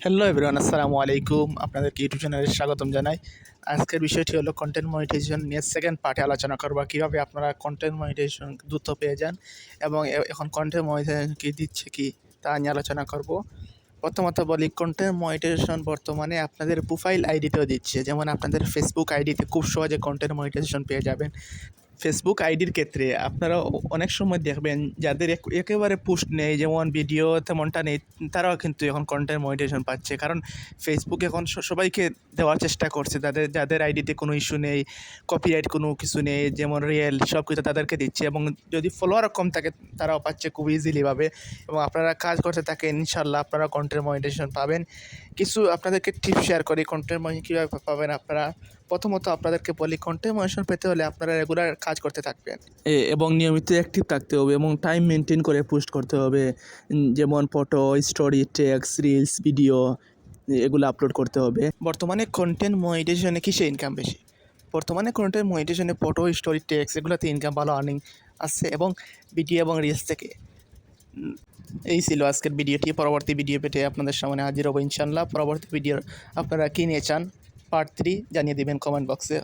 Hello everyone, আসসালামু আলাইকুম। আপনাদেরকে ইউটিউব চ্যানেলে স্বাগতম জানাই। আজকের বিষয়টি হলো কন্টেন্ট মনিটাইজেশন নিয়ে সেকেন্ড পার্টে আলোচনা করব। কীভাবে আপনারা কন্টেন্ট মনিটাইজেশন দ্রুত পেয়ে যান এবং এখন কন্টেন্ট মনিটাইজেশন কী দিচ্ছে কি তা নিয়ে আলোচনা করব। প্রথমত বলি, কন্টেন্ট মনিটাইজেশন বর্তমানে আপনাদের প্রোফাইল আইডিতেও দিচ্ছে। যেমন আপনাদের ফেসবুক আইডিতে খুব সহজে কন্টেন্ট মনিটাইজেশন পেয়ে যাবেন। ফেসবুক আইডির ক্ষেত্রে আপনারা অনেক সময় দেখবেন যাদের একেবারে পোস্ট নেই, যেমন ভিডিও তেমনটা নেই, তারাও কিন্তু এখন কন্টেন্ট মনিটাইজেশন পাচ্ছে। কারণ ফেসবুক এখন সবাইকে দেওয়ার চেষ্টা করছে, যাদের আইডিতে কোনো ইস্যু নেই, কপিরাইট কোনো কিছু নেই, যেমন রিয়েল সব কিছু তাদেরকে দিচ্ছে। এবং যদি ফলোয়ার কম থাকে তারাও পাচ্ছে খুব ইজিলিভাবে। এবং আপনারা কাজ করতে থাকেন, ইনশাল্লাহ আপনারা কন্টেন্ট মনিটাইজেশন পাবেন। কিছু আপনাদেরকে টিপস শেয়ার করি কন্টেন্ট মনিটাইজেশন কীভাবে পাবেন আপনারা। প্রথমত আপনাদেরকে বলি, কন্টেন্ট মনিটাইজেশন পেতে হলে আপনারা রেগুলার কাজ করতে থাকবেন এবং নিয়মিত অ্যাক্টিভ থাকতে হবে এবং টাইম মেনটেন করে পোস্ট করতে হবে। যেমন photo, story, text, reels, video এগুলো আপলোড করতে হবে। বর্তমানে কন্টেন্ট মনিটাইজেশনে কিসে ইনকাম বেশি? বর্তমানে কন্টেন্ট মনিটাইজেশনে ফটো, স্টোরি, টেক্সট এগুলোতে ইনকাম, ভালো আর্নিং আসছে এবং ভিডিও এবং রিলস থেকে। এই ছিল আজকের ভিডিওটি। পরবর্তী ভিডিও পেতে আপনাদের সামনে হাজির হবো ইনশাল্লাহ। পরবর্তী ভিডিও আপনারা কী নিয়ে চান পার্ট 3 জানিয়ে দেবেন কমেন্ট বক্সে।